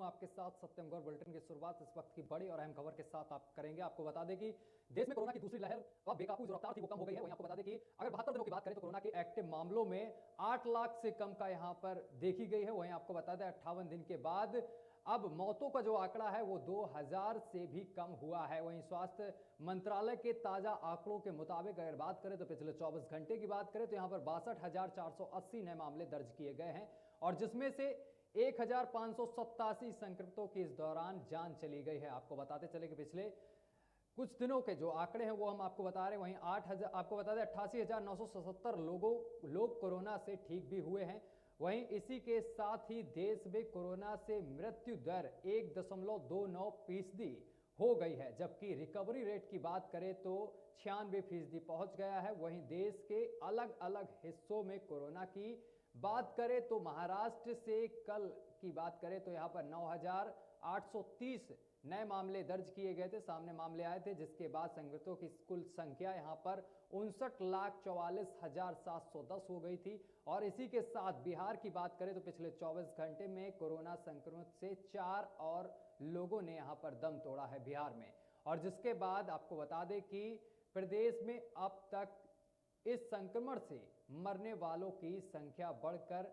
आपके साथ सत्यम गौर। बुलेटिन की शुरुआत इस वक्त की बड़ी और अहम खबर के साथ आप करेंगे। आपको बता दें कि देश में कोरोना की दूसरी लहर अब बेकाबू जो रफ्तार थी वो कम हो गई है। वहीं आपको बता दें कि अगर 72 दिनों की बात करें तो कोरोना के एक्टिव मामलों में 8 लाख से कम का यहां पर देखी गई है। वहीं आपको बता दें 58 दिन के बाद अब मौतों का जो आंकड़ा है वो 2000 से भी कम हुआ है। वहीं स्वास्थ्य मंत्रालय के ताजा आंकड़ों के मुताबिक अगर बात करें तो पिछले 24 घंटे की बात करें तो यहां पर 62,480 नए मामले दर्ज किए गए हैं और जिसमें से 1,587 संक्रमितों की इस दौरान जान चली गई है। आपको बताते चले कि पिछले कुछ दिनों के जो आंकड़े हैं वो हम आपको बता रहे हैं। वहीं 8,000 आपको बता दें 88,977 लोग कोरोना से ठीक भी हुए हैं। वहीं इसी के साथ ही देश में कोरोना से मृत्यु दर 1.29% हो गई है, जबकि रिकवरी रेट की बात करें तो 96% पहुंच गया है। वहीं देश के अलग अलग हिस्सों में कोरोना की बात करें तो महाराष्ट्र से कल की बात करें तो यहां पर 9,830 नए मामले दर्ज किए गए थे, सामने मामले आए थे, जिसके बाद संक्रमितों की कुल संख्या यहां पर 59,44,710 हो गई थी। और इसी के साथ बिहार की बात करें तो पिछले 24 घंटे में कोरोना संक्रमित से 4 और लोगों ने यहां पर दम तोड़ा है बिहार में। और जिसके बाद आपको बता दें कि प्रदेश में अब तक इस संक्रमण से मरने वालों की संख्या बढ़कर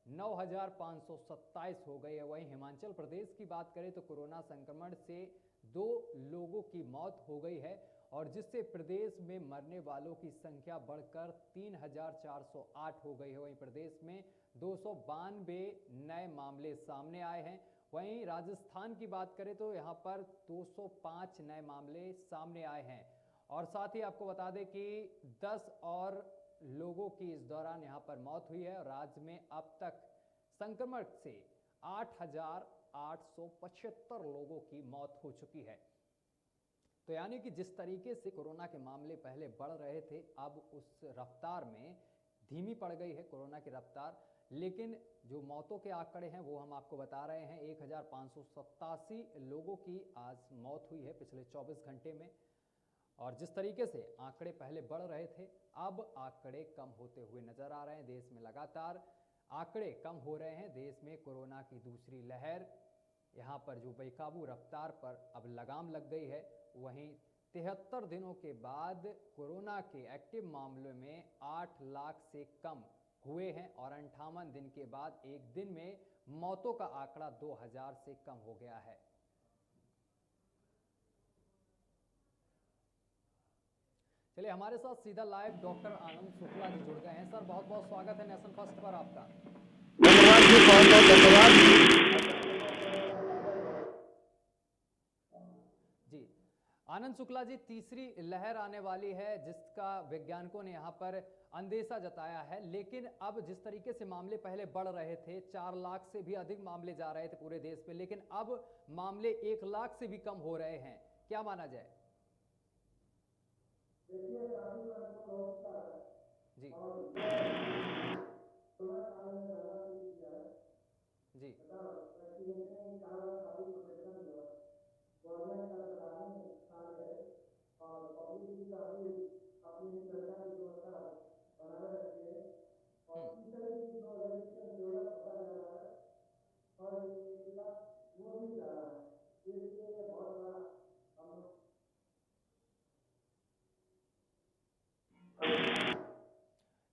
9,527 हो गई है। वहीं हिमाचल प्रदेश की बात करें तो कोरोना संक्रमण से 2 लोगों की मौत हो गई है और जिससे प्रदेश में मरने वालों की संख्या बढ़कर 3,408 हो गई है। वहीं प्रदेश में 292 नए मामले सामने आए हैं। वहीं राजस्थान की बात करें तो यहां पर 205 नए मामले सामने आए हैं और साथ ही आपको बता दें कि 10 और लोगों की इस दौरान यहां पर मौत हुई है और राज्य में अब तक संक्रमण से 8,875 लोगों की मौत हो चुकी है। तो यानी कि जिस तरीके से कोरोना के मामले पहले बढ़ रहे थे, अब उस रफ्तार में धीमी पड़ गई है कोरोना की रफ्तार। लेकिन जो मौतों के आंकड़े हैं वो हम आपको बता रहे हैं। 1,587 लोगों की आज मौत हुई है पिछले 24 घंटे में और जिस तरीके से आंकड़े पहले बढ़ रहे थे, अब आंकड़े कम होते हुए नजर आ रहे हैं। देश में लगातार आंकड़े कम हो रहे हैं। देश में कोरोना की दूसरी लहर यहां पर जो बेकाबू रफ्तार पर अब लगाम लग गई है। वहीं 73 दिनों के बाद कोरोना के एक्टिव मामलों में 8 लाख से कम हुए हैं और 58 दिन के बाद एक दिन में मौतों का आंकड़ा 2000 से कम हो गया है। चलिए हमारे साथ सीधा लाइव डॉक्टर आनंद शुक्ला जी जुड़ गए हैं। सर बहुत बहुत स्वागत है नेशन फर्स्ट पर आपका। धन्यवाद जी, बहुत बहुत धन्यवाद जी आनंद शुक्ला जी, तीसरी लहर आने वाली है जिसका वैज्ञानिकों ने यहाँ पर अंदेशा जताया है, लेकिन अब जिस तरीके से मामले पहले बढ़ रहे थे, 4 लाख से भी अधिक मामले जा रहे थे पूरे देश में, लेकिन अब मामले 1 लाख से भी कम हो रहे हैं, क्या माना जाए? जी जी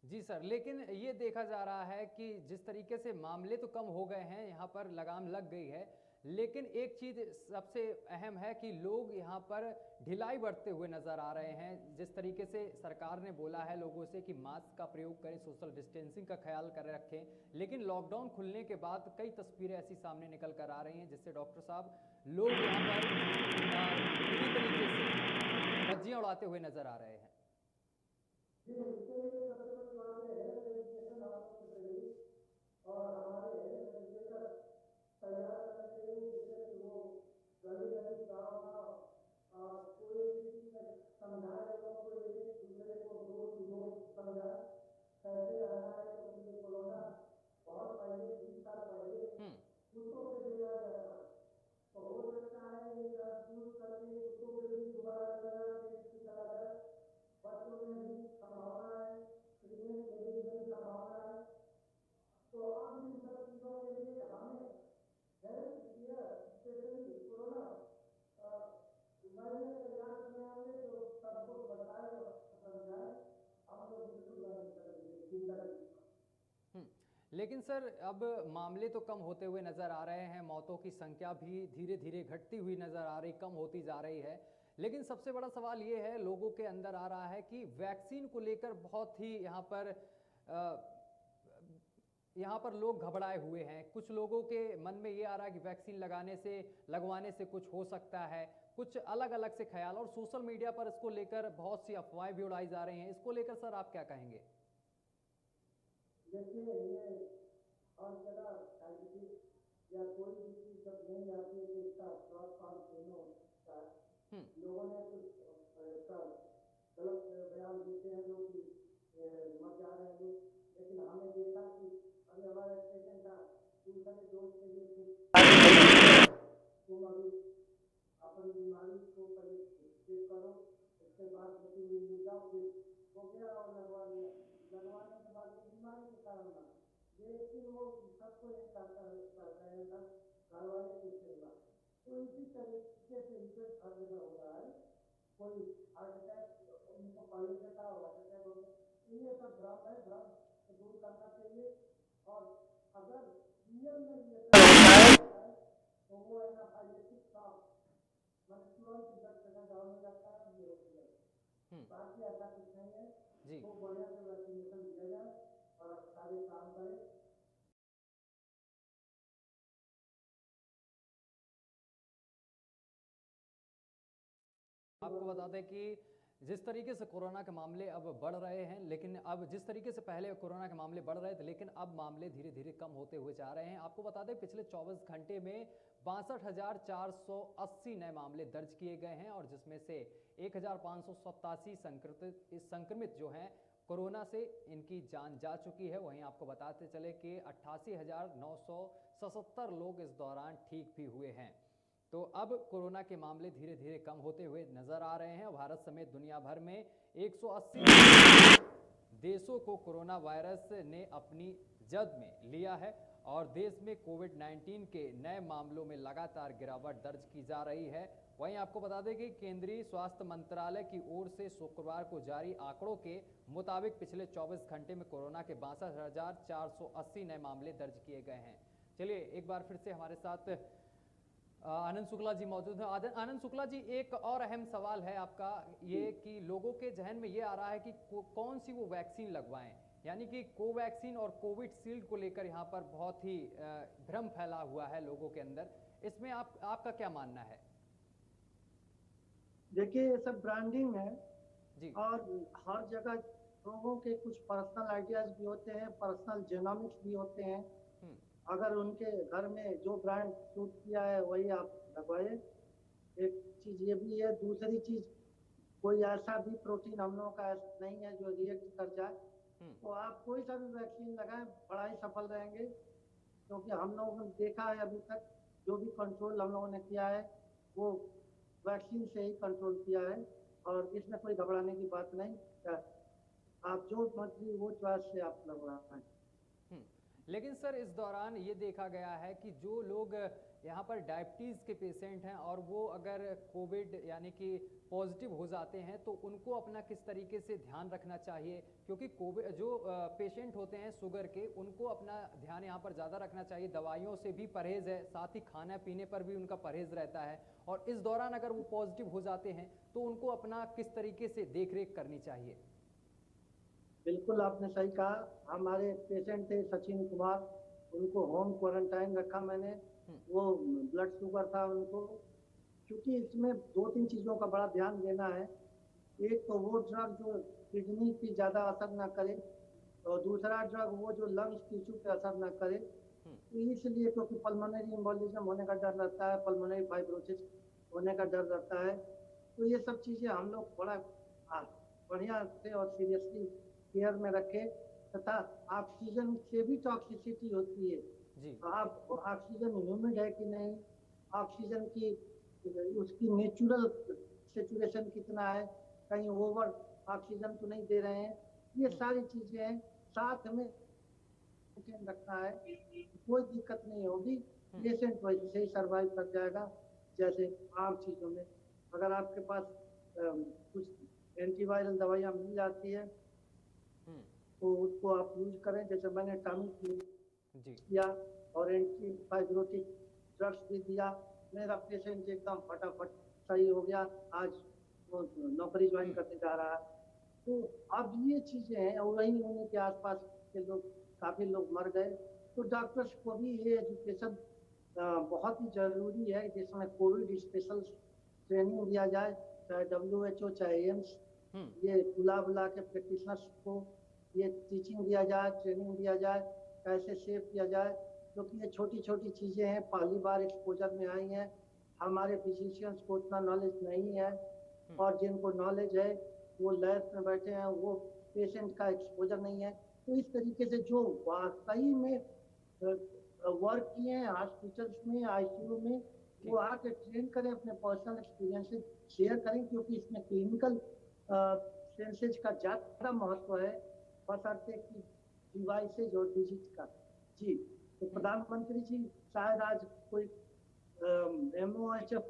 जी सर, लेकिन ये देखा जा रहा है कि जिस तरीके से मामले तो कम हो गए हैं, यहाँ पर लगाम लग गई है, लेकिन एक चीज सबसे अहम है कि लोग यहाँ पर ढिलाई बरतते हुए नजर आ रहे हैं। जिस तरीके से सरकार ने बोला है लोगों से कि मास्क का प्रयोग करें, सोशल डिस्टेंसिंग का ख्याल कर रखें, लेकिन लॉकडाउन खुलने के बाद कई तस्वीरें ऐसी सामने निकल कर आ रही हैं जिससे डॉक्टर साहब लोग यहाँ पर पूरी तरीके से धज्जियां उड़ाते हुए नजर आ रहे हैं। लेकिन सर अब मामले तो कम होते हुए नज़र आ रहे हैं, मौतों की संख्या भी धीरे धीरे घटती हुई नज़र आ रही, कम होती जा रही है। लेकिन सबसे बड़ा सवाल ये है, लोगों के अंदर आ रहा है कि वैक्सीन को लेकर बहुत ही यहाँ पर लोग घबराए हुए हैं। कुछ लोगों के मन में ये आ रहा है कि वैक्सीन लगवाने से कुछ हो सकता है, कुछ अलग अलग से ख्याल, और सोशल मीडिया पर इसको लेकर बहुत सी अफवाहें भी उड़ाई जा रही हैं। इसको लेकर सर आप क्या कहेंगे? देखिए ये हर जगह साइंटिफिक या कोई भी चीज जब नहीं आती है तो इसका क्रॉस पास दोनों होता है। लोगों ने कुछ इसका गलत बयान देते हैं लोग कि मर जा रहे हैं लोग, लेकिन हमने देखा कि अभी हमारा पेशेंट था, दूसरे डोज के लिए तुम अभी अपनी बीमारी को पहले चेक करो, उसके बाद जैसे मिल जाओ फिर हो गया और लगवा लिया, लगवाने के बाद बीमारी के कारण ना, लेकिन वो सबको एक करता है घर वाले की सेवा। तो इसी तरीके से इसे हर जगह हो रहा है। कोई हार्ट अटैक उनको पहले से था, हार्ट अटैक हो गया, ये सब भ्रम है, भ्रम को दूर करना चाहिए। और अगर रियल में ये है तो वो है ना फाइलेटिक काम मन तुरंत ब्लड प्रेशर डाउन हो जाता है, ये होती है। बाकी ऐसा कुछ नहीं है जी, तो बढ़िया से वैक्सीनेशन दिया जाए और सारे काम करें। आपको बता दें कि जिस तरीके से कोरोना के मामले अब बढ़ रहे हैं, लेकिन अब जिस तरीके से पहले कोरोना के मामले बढ़ रहे थे, लेकिन अब मामले धीरे धीरे कम होते हुए जा रहे हैं। आपको बता दें पिछले 24 घंटे में 62,480 नए मामले दर्ज किए गए हैं, और जिसमें से 1,587 संक्रमित जो हैं कोरोना से इनकी जान जा चुकी है। वहीं आपको बताते चले कि 88,977 लोग इस दौरान ठीक भी हुए हैं। तो अब कोरोना के मामले धीरे धीरे कम होते हुए नजर आ रहे हैं। भारत समेत दुनिया भर में 180 देशों को कोरोना वायरस ने अपनी जद में लिया है, और देश में कोविड-19 के नए मामलों में लगातार गिरावट दर्ज की जा रही है। वहीं आपको बता दें कि केंद्रीय स्वास्थ्य मंत्रालय की ओर से शुक्रवार को जारी आंकड़ों के मुताबिक पिछले 24 घंटे में कोरोना के 62,480 नए मामले दर्ज किए गए हैं। चलिए एक बार फिर से हमारे साथ आनंद शुक्ला जी मौजूद है। आनंद शुक्ला जी, एक और अहम सवाल है आपका ये कि लोगों के जहन में ये आ रहा है कि कौन सी वो वैक्सीन लगवाएं, यानी कि कोवैक्सीन और कोविशील्ड को लेकर यहाँ पर बहुत ही भ्रम फैला हुआ है लोगों के अंदर। इसमें आपका क्या मानना है? देखिए ये सब ब्रांडिंग है जी, और हर जगह लोगों के कुछ पर्सनल आइडियाज भी होते हैं, पर्सनल जेनोमिक्स भी होते हैं। अगर उनके घर में जो ब्रांड सूट किया है वही आप लगवाइए। एक चीज ये भी है, दूसरी चीज कोई ऐसा भी प्रोटीन हम लोगों का नहीं है जो रिएक्ट कर जाए, तो आप कोई सा भी वैक्सीन लगाएं, बड़ा ही सफल रहेंगे। क्योंकि हम लोगों ने देखा है अभी तक जो भी कंट्रोल हम लोगों ने किया है वो वैक्सीन से ही कंट्रोल किया है, और इसमें कोई घबराने की बात नहीं। आप जो मर्जी वो चॉइस से आप लगवाएं। लेकिन सर इस दौरान ये देखा गया है कि जो लोग यहाँ पर डायबिटीज़ के पेशेंट हैं और वो अगर कोविड यानी कि पॉजिटिव हो जाते हैं, तो उनको अपना किस तरीके से ध्यान रखना चाहिए? क्योंकि कोविड जो पेशेंट होते हैं शुगर के, उनको अपना ध्यान यहाँ पर ज़्यादा रखना चाहिए। दवाइयों से भी परहेज़ है, साथ ही खाना पीने पर भी उनका परहेज़ रहता है, और इस दौरान अगर वो पॉजिटिव हो जाते हैं तो उनको अपना किस तरीके से देख रेख करनी चाहिए? बिल्कुल आपने सही कहा। हमारे पेशेंट थे सचिन कुमार, उनको होम क्वारंटाइन रखा मैंने। वो ब्लड शुगर था उनको, क्योंकि इसमें 2-3 चीज़ों का बड़ा ध्यान देना है। एक तो वो ड्रग जो किडनी की ज़्यादा असर ना करे, और दूसरा ड्रग वो जो लंग्स टिश्यू पे असर ना करे। तो इसलिए क्योंकि पल्मोनरी एम्बोलिज्म होने का डर रहता है, पल्मोनरी फाइब्रोसिस होने का डर रहता है। तो ये सब चीज़ें हम लोग बड़ा बढ़िया से और सीरियसली केयर में रखें। तथा ऑक्सीजन से भी टॉक्सिसिटी होती है। जी, तो आप ऑक्सीजन ह्यूमिड है कि नहीं, ऑक्सीजन की उसकी नेचुरल सेचुरेशन कितना है, कहीं ओवर ऑक्सीजन तो नहीं दे रहे हैं, ये सारी चीजें हैं। साथ में रखना है, कोई दिक्कत नहीं होगी, पेशेंट वैसे से ही सर्वाइव कर जाएगा जैसे आम चीजों में। अगर आपके पास कुछ एंटीवायरल दवाइयाँ मिल जाती है तो उसको आप यूज करें। जैसे मैंने टामिफ्लू जी। किया और एंटी फाइब्रोटिक ड्रग्स भी दिया। मेरा पेशेंट एकदम फटाफट सही हो गया। आज वो नौकरी ज्वाइन करने जा रहा है। तो अब ये चीजें हैं और वहीं उन्हीं के आसपास के लोग काफी लोग मर गए। तो डॉक्टर्स को भी ये एजुकेशन बहुत ही जरूरी है, जिसमें कोविड स्पेशल ट्रेनिंग दिया जाए, चाहे WHO चाहे एम्स, ये बुला बुला के प्रैक्टिशनर्स को ये टीचिंग दिया जाए, ट्रेनिंग दिया जाए, कैसे सेव किया जाए, क्योंकि ये छोटी छोटी चीज़ें हैं, पहली बार एक्सपोजर में आई हैं। हमारे फिजिशियंस को उतना नॉलेज नहीं है, और जिनको नॉलेज है वो लैब में बैठे हैं, वो पेशेंट का एक्सपोजर नहीं है। तो इस तरीके से जो वाकई में वर्क किए हैं हॉस्पिटल्स में, आईसीयू में, वो आके ट्रेन करें, अपने पर्सनल एक्सपीरियंसेस शेयर करें, क्योंकि इसमें क्लिनिकल सेंसेज का ज़्यादा महत्व है, बशर्ते कि डिवाइसेज और डिजिट का। जी, तो प्रधानमंत्री जी शायद आज कोई MOHF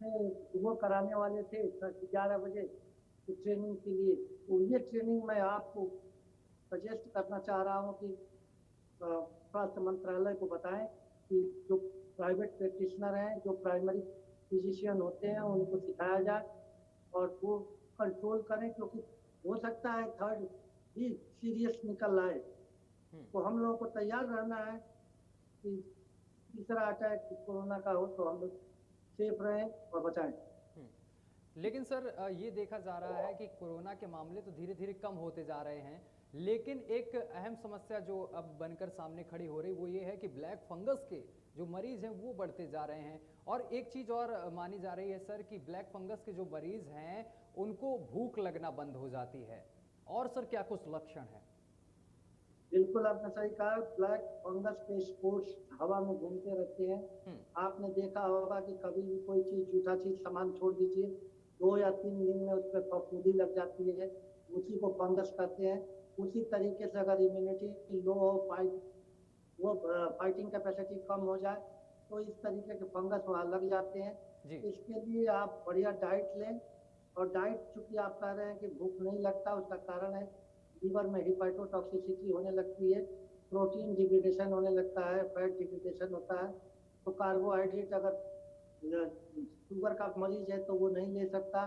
में वो कराने वाले थे 11 बजे ट्रेनिंग के लिए। तो ये ट्रेनिंग मैं आपको सजेस्ट करना चाह रहा हूँ कि स्वास्थ्य मंत्रालय को बताएं कि जो प्राइवेट प्रैक्टिशनर हैं, जो प्राइमरी फिजिशियन होते हैं, उनको सिखाया जाए और वो कंट्रोल करें, क्योंकि हो सकता है थर्ड भी सीरियस निकल आए। तो हम लोगों को तैयार रहना है कि तीसरा अटैक कोरोना का हो तो हम लोग सेफ रहें और बचाएं। लेकिन सर ये देखा जा रहा है कि कोरोना के मामले तो धीरे धीरे कम होते जा रहे हैं, लेकिन एक अहम समस्या जो अब बनकर सामने खड़ी हो रही वो ये है कि ब्लैक फंगस के जो मरीज हैं वो बढ़ते जा रहे हैं। और एक चीज़ और मानी जा रही है सर कि ब्लैक फंगस के जो मरीज हैं उनको भूख लगना बंद हो जाती है। और सर क्या कुछ लक्षण है? बिल्कुल आपने सही कहा। ब्लैक फंगस के स्पोर्स हवा में घूमते रहते हैं। आपने देखा होगा कि कभी भी कोई चीज जूठा चीज सामान छोड़ दीजिए, 2 या 3 दिन में उस पर फफूंदी लग जाती है, उसी को फंगस कहते हैं। उसी तरीके से अगर इम्यूनिटी लो हो, वो फाइटिंग कैपेसिटी कम हो जाए, तो इस तरीके के फंगस वहाँ लग जाते हैं। इसके लिए आप बढ़िया डाइट लें। और डाइट चूंकि आप कह रहे हैं कि भूख नहीं लगता, उसका कारण है लीवर में हिपाइटोटॉक्सिसिटी होने लगती है, प्रोटीन डिग्रेडेशन होने लगता है, फैट डिग्रेडेशन होता है। तो कार्बोहाइड्रेट अगर शुगर का मरीज है तो वो नहीं ले सकता।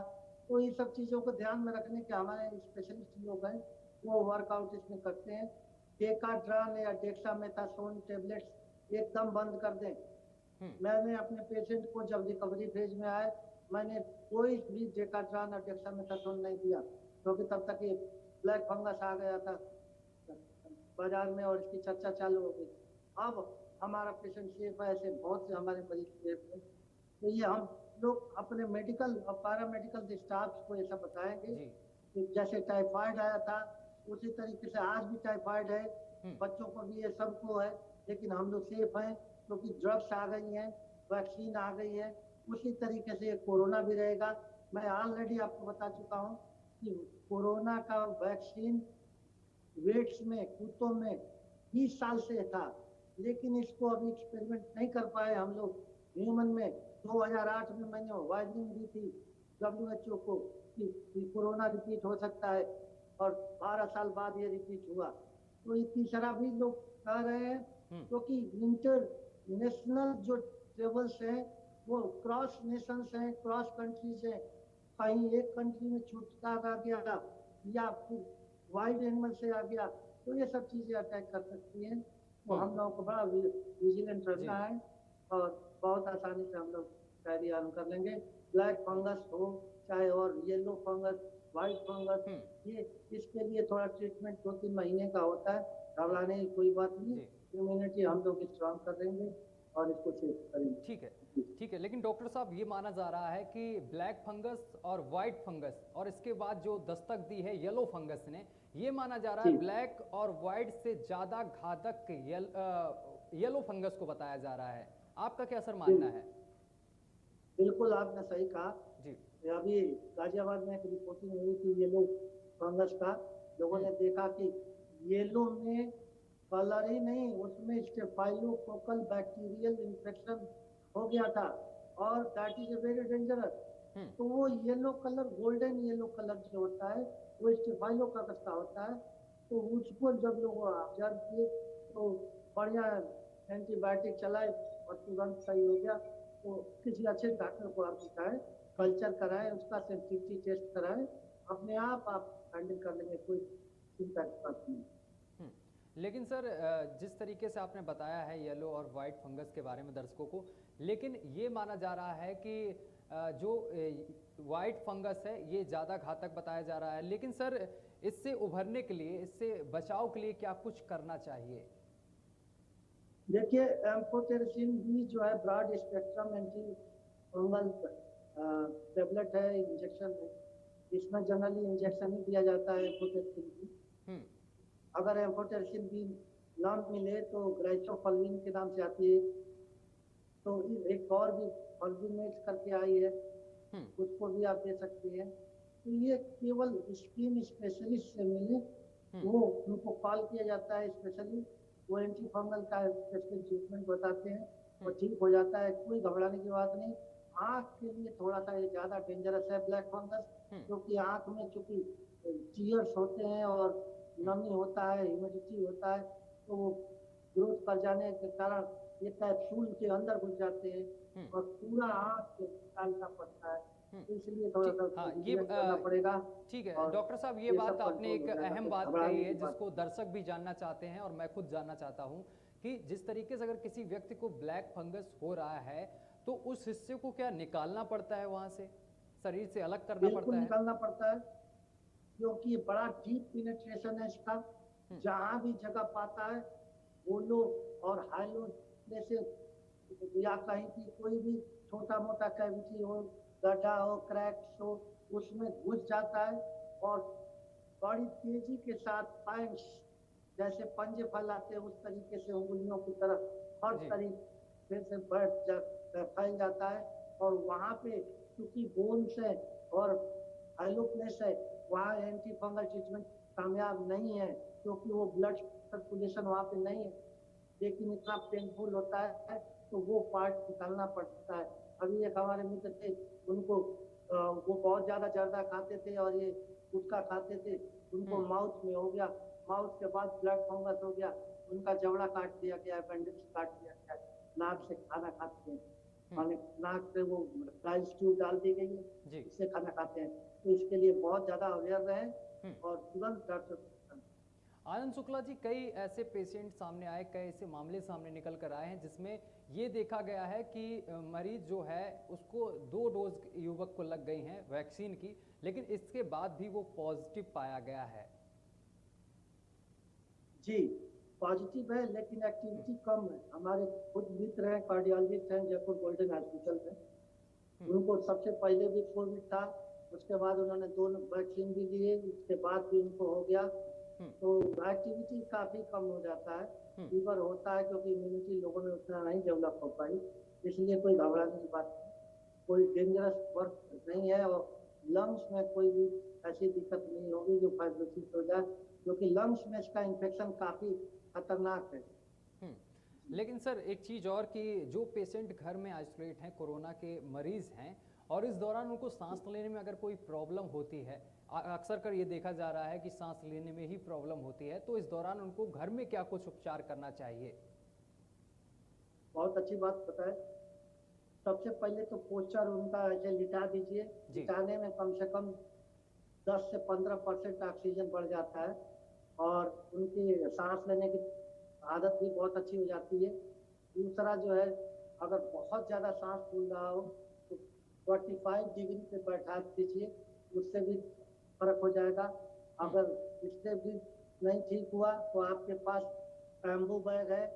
तो ये सब चीज़ों को ध्यान में रखने के हमारे स्पेशलिस्ट लोग हैं, वो वर्कआउट इसमें करते हैं। डेकाड्रान या डेक्सामेथासोन टेबलेट्स एकदम बंद कर दें। मैंने अपने पेशेंट को जब रिकवरी फेज में आए, मैंने कोई भी डेकाड्रान और डेक्सामेथासोन नहीं दिया, क्योंकि तब तक ये ब्लैक फंगस आ गया था बाजार में और इसकी चर्चा चालू हो गई। अब हमारा पेशेंट सेफ है, ऐसे बहुत से हमारे मरीज सेफ है। तो ये हम लोग अपने मेडिकल और पैरा मेडिकल स्टाफ को ये सब बताएंगे कि जैसे टाइफाइड आया था उसी तरीके से आज भी टाइफाइड है, बच्चों को भी ये सबको है, लेकिन हम लोग सेफ हैं क्योंकि ड्रग्स आ गई हैं, वैक्सीन आ गई है। उसी तरीके से कोरोना भी रहेगा। मैं ऑलरेडी आपको बता चुका हूँ कि कोरोना का वैक्सीन वेट्स में, कुत्तों में 20 साल से था, लेकिन इसको अभी एक्सपेरिमेंट नहीं कर पाए हम लोग ह्यूमन में। 2008 में मैंने वार्निंग दी थी WHO को कि कोरोना रिपीट हो सकता है, और 12 साल बाद ये रिपीट हुआ। तो ये तीसरा भी लोग कह रहे हैं, क्योंकि इंटरनेशनल जो ट्रेवल्स हैं वो क्रॉस नेशंस हैं, क्रॉस कंट्रीज हैं। कहीं एक कंट्री में छुटकारा आ गया या फिर वाइल्ड एनिमल से आ गया, तो ये सब चीजें अटैक कर सकती हैं। तो हम लोगों को बड़ा विजिलेंट रहना है और बहुत आसानी से हम लोग कैरी ऑन कर लेंगे। ब्लैक फंगस हो चाहे और येलो फंगस, व्हाइट फंगस, ये इसके लिए थोड़ा ट्रीटमेंट 2-3 महीने का होता है, घबराने की कोई बात नहीं। इम्यूनिटी हम लोग स्ट्रांग कर देंगे और इसको सेफ करेंगे। ठीक है, ठीक है। लेकिन डॉक्टर साहब ये माना जा रहा है कि ब्लैक फंगस और वाइट फंगस और इसके बाद जो दस्तक दी है येलो फंगस ने, ये माना जा रहा है ब्लैक और वाइट से ज़्यादा घातक येलो फंगस को बताया जा रहा है। आपका क्या सर मानना है? बिल्कुल आपने सही कहा जी। अभी गाजियाबाद में एक रिपोर्टिंग हुई थी येलो फंगस का। लोगों ने देखा कि येलो में कलर ही नहीं, उसमें स्टेफाइलोकोकल बैक्टीरियल इन्फेक्शन हो गया था, और that is a very dangerous. तो वो yellow colour, golden yellow colour जो होता है वो स्टेफाइलोकोकस का होता है। तो उसको जब लोग ऑब्जर्व किए तो बढ़िया एंटीबायोटिक चलाए और तुरंत सही हो गया। तो किसी अच्छे डॉक्टर को आप दिखाएं, कल्चर कराएं, उसका सेंसिटिविटी टेस्ट कराएं, अपने आप हैंडल कर लेंगे, कोई चिंता की बात नहीं। लेकिन सर जिस तरीके से आपने बताया है येलो और वाइट फंगस के बारे में दर्शकों को, लेकिन ये माना जा रहा है कि जो वाइट फंगस है ये ज़्यादा घातक बताया जा रहा है, लेकिन सर इससे उभरने के लिए, इससे बचाव के लिए क्या कुछ करना चाहिए? देखिए, एम्फोटेरिसिन भी जो है broad spectrum anti fungal tablet है, इंजेक्शन है। इसमें जनरली इंजेक्शन ही दिया जाता है एम्फोटेरिसिन भी। अगर एम्फोटेरिसिन भी ना मिले तो ग्लाइसोफल्विन के नाम से आती है, तो एक और भी फल्विनेट करके आई है, उसको भी आप दे सकते हैं। तो ये केवल स्किन स्पेशलिस्ट से मिले, वो उनको कॉल किया जाता है स्पेशली, वो एंटी फंगल का स्पेशल ट्रीटमेंट बताते हैं और ठीक हो जाता है, कोई घबराने की बात नहीं। आँख के लिए थोड़ा सा ये ज़्यादा डेंजरस है ब्लैक फंगस, क्योंकि आँख में चूंकि टीयर्स होते हैं और नमी होता है, ह्यूमिडिटी होता है, तो वो ग्रोथ कर जाने के कारण ये कैप्सूल के अंदर घुस जाते हैं और पूरा आँख निकालना पड़ता है, तो इसलिए थोड़ा सा ये करना पड़ेगा। ठीक है डॉक्टर साहब, ये बात आपने एक अहम बात कही है जिसको दर्शक भी जानना चाहते हैं और मैं खुद जानना चाहता हूं कि जिस तरीके से अगर किसी व्यक्ति को ब्लैक फंगस हो रहा है तो उस हिस्से को क्या निकालना पड़ता है, वहां से शरीर से अलग करना पड़ता है? निकालना पड़ता है, क्योंकि ये बड़ा डीप पेनिट्रेशन है इसका। जहां भी जगह पाता है बोलो और हाइलो जैसे, या कहीं की कोई भी छोटा मोटा कैविटी हो, गड्ढा हो, क्रैक्स हो, उसमें घुस जाता है और बड़ी तेजी के साथ पैंट्स जैसे पंजे फैलाते हैं उस तरीके से उंगलियों की तरफ हर तरीके से फैल जाता है। और वहाँ पे क्योंकि बोन्स है और हाइलोप्लेस है, वहाँ एंटी फंगल ट्रीटमेंट कामयाब नहीं है, क्योंकि वो ब्लड सर्कुलेशन वहाँ पे नहीं है, लेकिन इतना पेनफुल होता है तो वो पार्ट निकालना पड़ता है। अभी एक हमारे मित्र थे, उनको वो बहुत ज्यादा जर्दा खाते थे और ये गुटखा खाते थे, उनको माउथ में हो गया, माउथ के बाद ब्लड फंगस हो गया, उनका जबड़ा काट दिया गया, अपेंडिक्स काट दिया गया, नाक से खाना खाते हैं, माने नाक से वो टाइल्स ट्यूब डाल दी गई है, इससे खाना खाते हैं। तो इसके लिए बहुत ज्यादा अवेयर रहें और तुरंत डॉक्टर। आनंद शुक्ला जी, कई ऐसे पेशेंट सामने आए, कई ऐसे मामले सामने निकल कर आए हैं जिसमें ये देखा गया है कि मरीज जो है उसको 2 डोज युवक को लग गई हैं वैक्सीन की, लेकिन इसके बाद भी वो पॉजिटिव पाया गया है। जी पॉजिटिव है, लेकिन एक्टिविटी कम है। हमारे खुद मित्र हैं, कार्डियोलॉजिस्ट हैं जयपुर गोल्डन हॉस्पिटल में, उनको सबसे पहले भी कोविड था, उसके बाद उन्होंने 2 वैक्सीन भी लिए, उसके बाद भी उनको हो गया, तो एक्टिविटी काफी कम हो जाता है, फीवर होता है क्योंकि इम्यूनिटी लोगों में उतना नहीं डेवलप हो पाई, इसलिए कोई घबराने की बात नहीं, कोई डेंजरस वर्क नहीं है और लंग्स में कोई भी ऐसी दिक्कत नहीं होगी जो फाइब्रोसिस हो जाए, क्योंकि लंग्स में इसका इन्फेक्शन काफी खतरनाक है। लेकिन सर एक चीज और कि जो पेशेंट घर में आइसोलेट हैं, कोरोना के मरीज हैं और इस दौरान उनको सांस लेने में अगर कोई प्रॉब्लम होती है, अक्सर कर ये देखा जा रहा है कि सांस लेने में ही प्रॉब्लम होती है, तो इस दौरान उनको घर में क्या कुछ उपचार करना चाहिए? बहुत अच्छी बात बताए। सबसे पहले तो पोस्चर उनका ऐसे लिटा दीजिए, लिटाने में कम से कम 10 से 15% ऑक्सीजन बढ़ जाता है और उनकी सांस लेने की आदत भी बहुत अच्छी हो जाती है। दूसरा जो है, अगर बहुत ज़्यादा सांस फूल रहा हो तो 45 डिग्री पे बैठा दीजिए, उससे भी फर्क हो जाएगा। अगर इससे भी नहीं ठीक हुआ तो आपके पास एम्बू बैग है,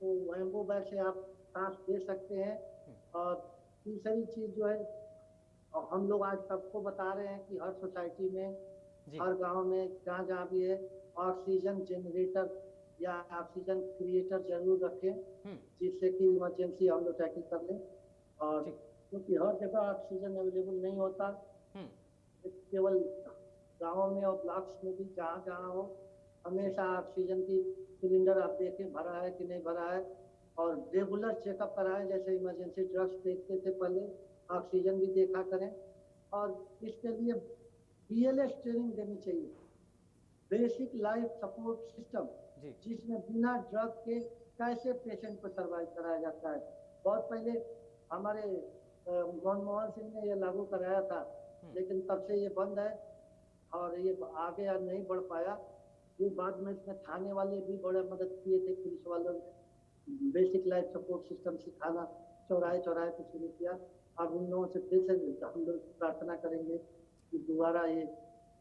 तो एम्बू बैग से आप सांस दे सकते हैं। और तीसरी चीज़ जो है, हम लोग आज सबको बता रहे हैं कि हर सोसाइटी में, हर गांव में, जहाँ जहाँ भी है, ऑक्सीजन जनरेटर या ऑक्सीजन क्रिएटर जरूर रखें, जिससे कि इमरजेंसी हम लोग टैकल कर लें। और क्योंकि हर जगह ऑक्सीजन अवेलेबल नहीं होता, केवल गाँव में और ब्लॉक्स में भी जहाँ जहाँ हो, हमेशा ऑक्सीजन की सिलेंडर आप देखें भरा है कि नहीं भरा है, और रेगुलर चेकअप कराएं, जैसे इमरजेंसी ड्रग्स देखते थे पहले, ऑक्सीजन भी देखा करें। और इसके लिए BLS ट्रेनिंग देनी चाहिए, बेसिक लाइफ सपोर्ट सिस्टम, जी जिसमें बिना ड्रग के कैसे पेशेंट को सर्वाइव कराया जाता है। बहुत पहले हमारे मनमोहन सिंह ने ये लागू कराया था, लेकिन तब से ये बंद है और ये आगे नहीं बढ़ पाया। फिर बाद में इसमें थाने वाले भी बड़ा मदद किए थे, पुलिस वालों ने बेसिक लाइफ सपोर्ट सिस्टम सिखाना चौराहे चौराहे पे शुरू किया। अब उन लोगों से फिर से हम लोग प्रार्थना करेंगे कि दोबारा ये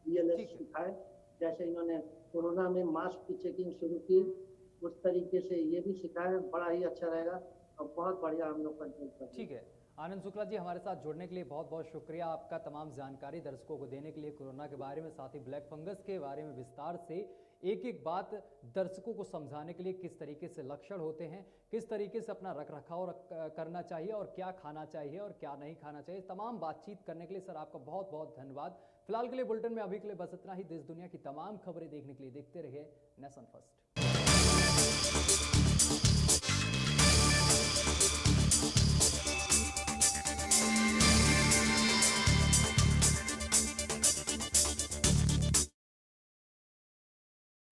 BLS ठीक है। सिखाए। जैसे इन्होंने कोरोना में मास्क की चेकिंग शुरू की, उस तरीके से ये भी सिखाए, बड़ा ही अच्छा रहेगा और बहुत बढ़िया हम लोग कंट्रोल करेंगे। ठीक है। आनंद शुक्ला जी, हमारे साथ जुड़ने के लिए बहुत बहुत शुक्रिया आपका, तमाम जानकारी दर्शकों को देने के लिए कोरोना के बारे में, साथ ही ब्लैक फंगस के बारे में विस्तार से एक एक बात दर्शकों को समझाने के लिए, किस तरीके से लक्षण होते हैं, किस तरीके से अपना रख रखाव करना चाहिए और क्या खाना चाहिए और क्या नहीं खाना चाहिए, तमाम बातचीत करने के लिए सर आपका बहुत बहुत धन्यवाद। फिलहाल के लिए बुलेटिन में अभी के लिए बस इतना ही। देश दुनिया की तमाम खबरें देखने के लिए देखते रहिए नेशन फर्स्ट।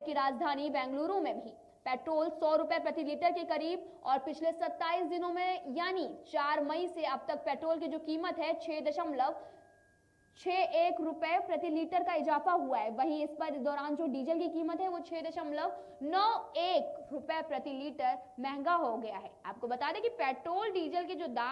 की राजधानी बेंगलुरु में भी पेट्रोल 100 रुपए प्रति लीटर के करीब और पिछले 27 दिनों में यानी 4 मई से अब तक पेट्रोल की जो कीमत है 6.61 रुपए प्रति लीटर का इजाफा हुआ है। वहीं इस पर दौरान जो डीजल की कीमत है वो 6.91 रुपए प्रति लीटर महंगा हो गया है। आपको बता दें कि पेट्रोल डीजल के जो दाम